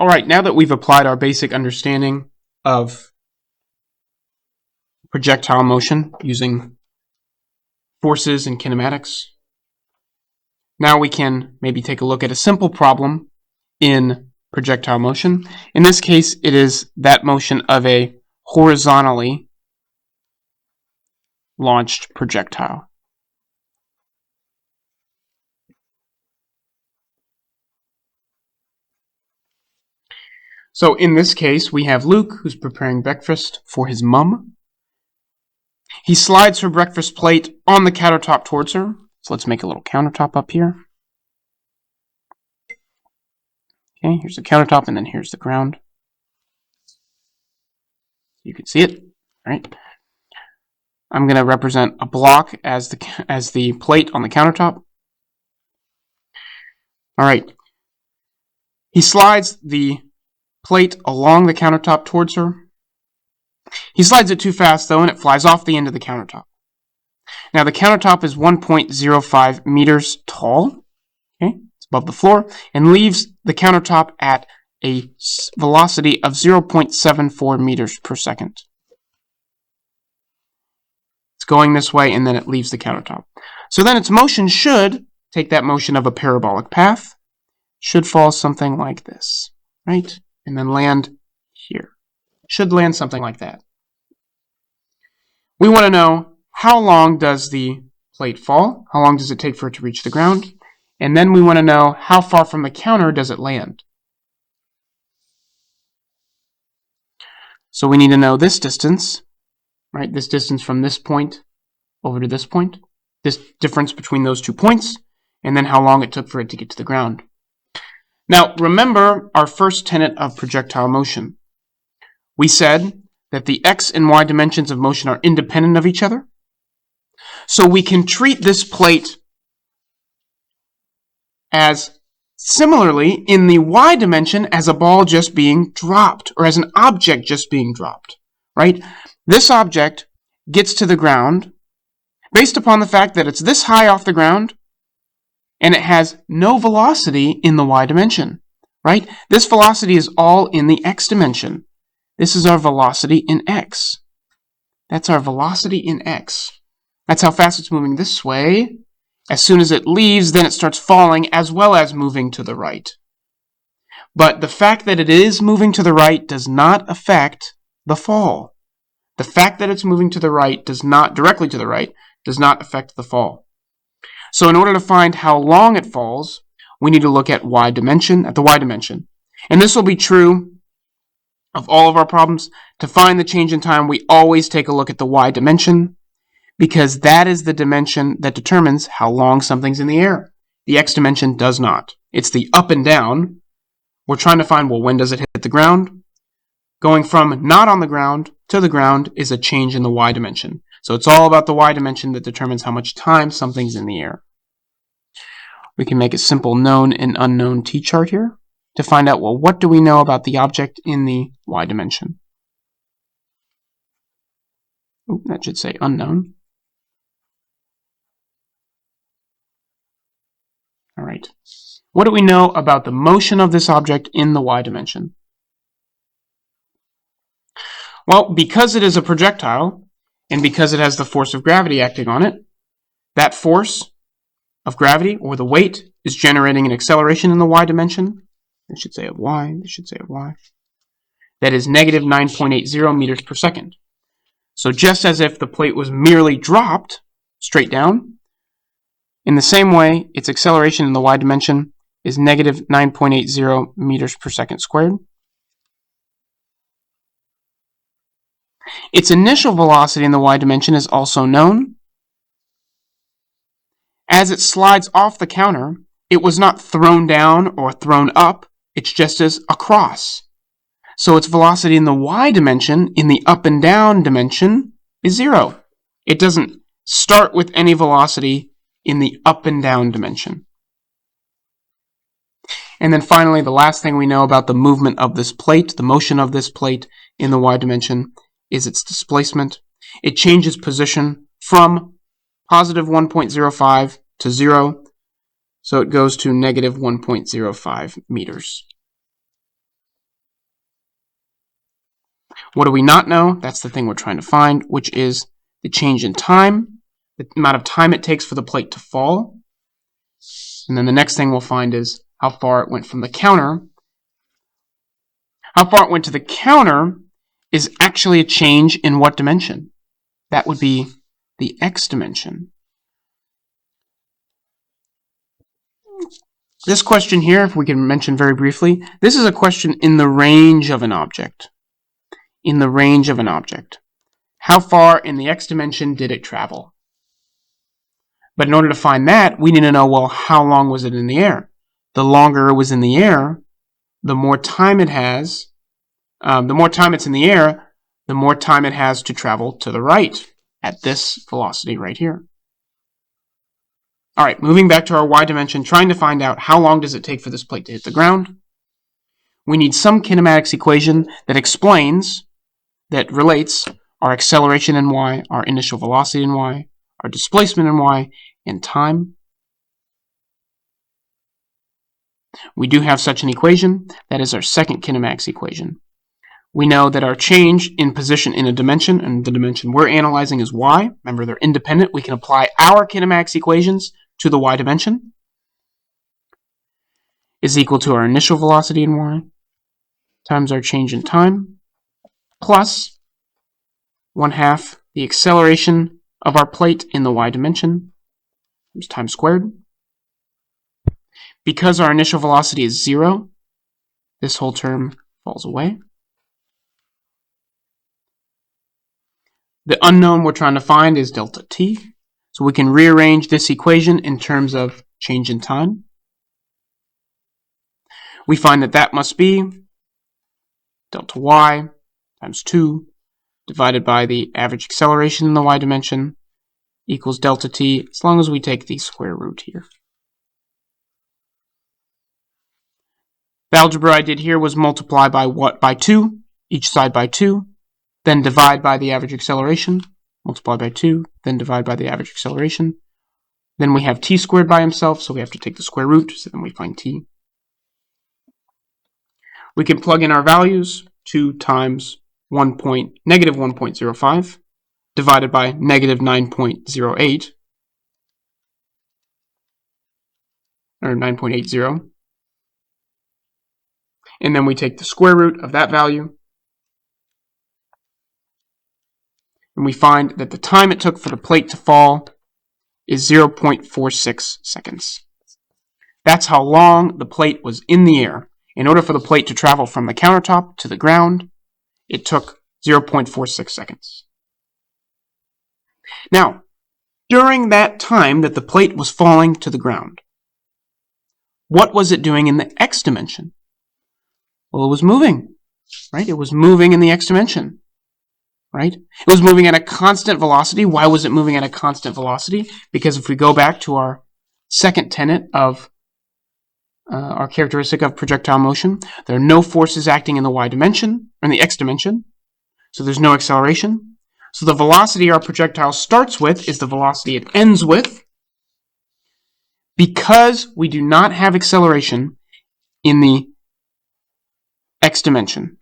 All right, now that we've applied our basic understanding of projectile motion using forces and kinematics, now we can maybe take a look at a simple problem in projectile motion. In this case, it is that motion of a horizontally launched projectile. So in this case, we have Luke, who's preparing breakfast for his mum. He slides her breakfast plate on the countertop towards her. So let's make a little countertop up here. Okay, here's the countertop, and then here's the ground. You can see it, right? I'm going to represent a block as the plate on the countertop. All right. He slides the plate along the countertop towards her. He slides it too fast, though, and it flies off the end of the countertop. Now, the countertop is 1.05 meters tall. Okay, it's above the floor, and leaves the countertop at a velocity of 0.74 meters per second. It's going this way, and then it leaves the countertop. So then its motion should take that motion of a parabolic path, should fall something like this, right? And then land here. Should land something like that. We want to know how long does the plate fall? How long does it take for it to reach the ground? And then we want to know how far from the counter does it land? So we need to know this distance, right? This distance from this point over to this point. This difference between those 2 points, and then how long it took for it to get to the ground. Now, remember our first tenet of projectile motion. We said that the x and y dimensions of motion are independent of each other. So we can treat this plate as similarly in the y dimension as a ball just being dropped, or as an object just being dropped, right? This object gets to the ground based upon the fact that it's this high off the ground and it has no velocity in the y dimension, right? This velocity is all in the x dimension. This is our velocity in x. That's our velocity in x. That's how fast it's moving this way. As soon as it leaves, then it starts falling as well as moving to the right. But the fact that it is moving to the right does not affect the fall. The fact that it's moving to the right directly to the right, does not affect the fall. So in order to find how long it falls, we need to look at the y dimension. And this will be true of all of our problems. To find the change in time, we always take a look at the y dimension, because that is the dimension that determines how long something's in the air. The x dimension does not. It's the up and down. We're trying to find, well, when does it hit the ground? Going from not on the ground to the ground is a change in the y dimension. So it's all about the y dimension that determines how much time something's in the air. We can make a simple known and unknown t-chart here to find out, well, what do we know about the object in the y dimension? Ooh, that should say unknown. All right. What do we know about the motion of this object in the y dimension? Well, because it is a projectile, and because it has the force of gravity acting on it, that force of gravity, or the weight, is generating an acceleration in the y dimension. This should say of y, this should say of y. That is negative 9.80 meters per second. So just as if the plate was merely dropped straight down, in the same way, its acceleration in the y dimension is negative 9.80 meters per second squared. Its initial velocity in the y dimension is also known. As it slides off the counter, it was not thrown down or thrown up, it's just as across. So its velocity in the y dimension, in the up and down dimension, is 0. It doesn't start with any velocity in the up and down dimension. And then finally, the last thing we know about the movement of this plate, the motion of this plate in the y dimension, is its displacement. It changes position from positive 1.05 to 0, so it goes to negative 1.05 meters. What do we not know? That's the thing we're trying to find, which is the change in time, the amount of time it takes for the plate to fall. And then the next thing we'll find is how far it went from the counter. How far it went to the counter is actually a change in what dimension? That would be the x dimension. This question here, if we can mention very briefly, this is a question in the range of an object. In the range of an object. How far in the x dimension did it travel? But in order to find that, we need to know, well, how long was it in the air? The longer it was in the air, the more time it has, the more time it's in the air, the more time it has to travel to the right at this velocity right here. All right, moving back to our y dimension, trying to find out how long does it take for this plate to hit the ground. We need some kinematics equation that explains, that relates our acceleration in y, our initial velocity in y, our displacement in y, and time. We do have such an equation. That is our second kinematics equation. We know that our change in position in a dimension, and the dimension we're analyzing is y. Remember, they're independent. We can apply our kinematics equations to the y dimension. Is equal to our initial velocity in y times our change in time plus 1/2 the acceleration of our plate in the y dimension times squared. Because our initial velocity is 0, this whole term falls away. The unknown we're trying to find is delta t. So we can rearrange this equation in terms of change in time. We find that that must be delta y times 2 divided by the average acceleration in the y dimension equals delta t, as long as we take the square root here. The algebra I did here was multiply by what? By 2, each side by 2, then divide by the average acceleration, multiply by 2, then divide by the average acceleration. Then we have t squared by himself, so we have to take the square root, so then we find t. We can plug in our values, 2 times negative 1.05 divided by negative 9.08, or 9.80. And then we take the square root of that value, and we find that the time it took for the plate to fall is 0.46 seconds. That's how long the plate was in the air. In order for the plate to travel from the countertop to the ground, it took 0.46 seconds. Now, during that time that the plate was falling to the ground, what was it doing in the x dimension? Well, it was moving, right? It was moving in the x dimension, right? It was moving at a constant velocity. Why was it moving at a constant velocity? Because if we go back to our second tenet of our characteristic of projectile motion, there are no forces acting in the y dimension, or in the x dimension, so there's no acceleration. So the velocity our projectile starts with is the velocity it ends with. Because we do not have acceleration in the x dimension,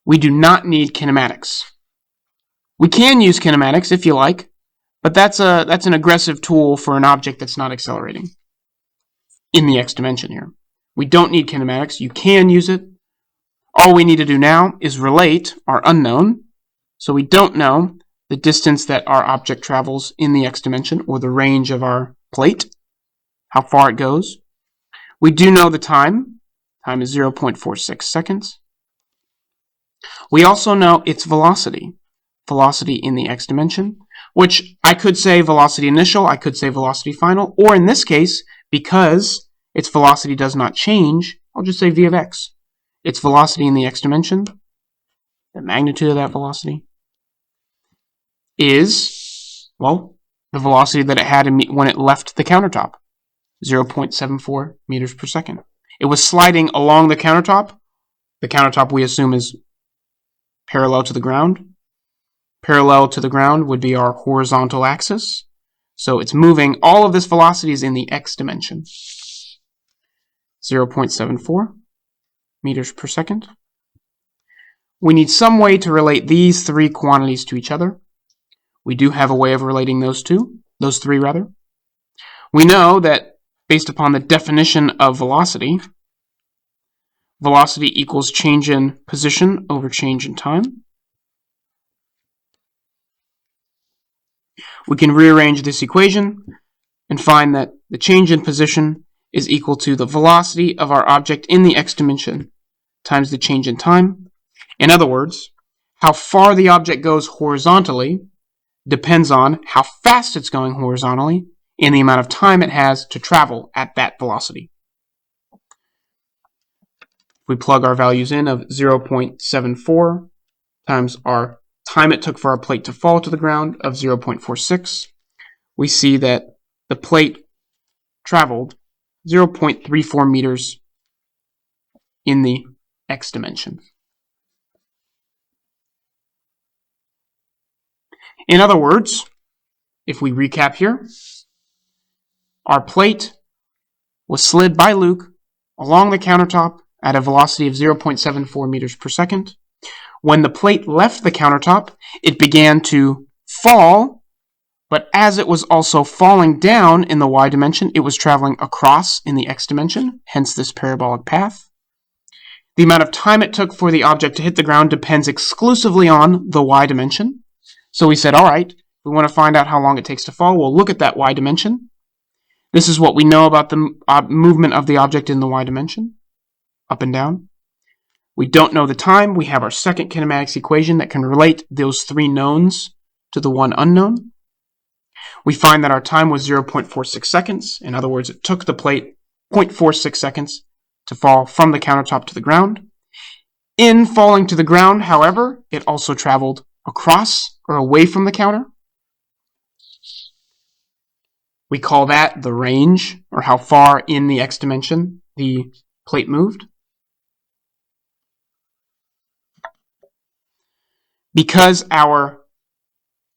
we do not need kinematics. We can use kinematics if you like, but that's an aggressive tool for an object that's not accelerating in the x dimension here. We don't need kinematics. You can use it. All we need to do now is relate our unknown. So we don't know the distance that our object travels in the x dimension, or the range of our plate, how far it goes. We do know the time. Time is 0.46 seconds. We also know its velocity. Velocity in the x dimension, which I could say velocity initial, I could say velocity final, or in this case, because its velocity does not change, I'll just say v of x. Its velocity in the x dimension, the magnitude of that velocity, is, well, the velocity that it had when it left the countertop, 0.74 meters per second. It was sliding along the countertop. The countertop we assume is parallel to the ground. Parallel to the ground would be our horizontal axis. So it's moving, all of this velocity is in the x dimension. 0.74 meters per second. we need some way to relate these three quantities to each other. We do have a way of relating those three. We know that based upon the definition of velocity, velocity equals change in position over change in time. We can rearrange this equation and find that the change in position is equal to the velocity of our object in the x dimension times the change in time. In other words, how far the object goes horizontally depends on how fast it's going horizontally and the amount of time it has to travel at that velocity. We plug our values in of 0.74 times our time it took for our plate to fall to the ground of 0.46. We see that the plate traveled 0.34 meters in the x dimension. In other words, if we recap here, our plate was slid by Luke along the countertop at a velocity of 0.74 meters per second. When the plate left the countertop, it began to fall, but as it was also falling down in the y dimension, it was traveling across in the x dimension, hence this parabolic path. The amount of time it took for the object to hit the ground depends exclusively on the y dimension. So we said, all right, we want to find out how long it takes to fall. We'll look at that y dimension. This is what we know about the movement of the object in the y dimension, up and down. We don't know the time. We have our second kinematics equation that can relate those three knowns to the one unknown. We find that our time was 0.46 seconds. In other words, it took the plate 0.46 seconds to fall from the countertop to the ground. In falling to the ground, however, it also traveled across or away from the counter. We call that the range, or how far in the x dimension the plate moved. Because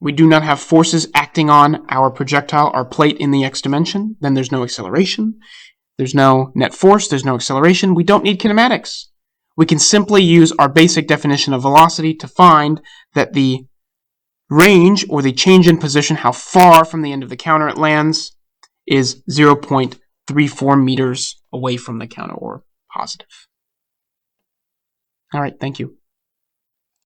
we do not have forces acting on our projectile, our plate in the x dimension, then there's no acceleration, there's no net force, there's no acceleration. We don't need kinematics. We can simply use our basic definition of velocity to find that the range, or the change in position, how far from the end of the counter it lands, is 0.34 meters away from the counter, or positive. All right, thank you.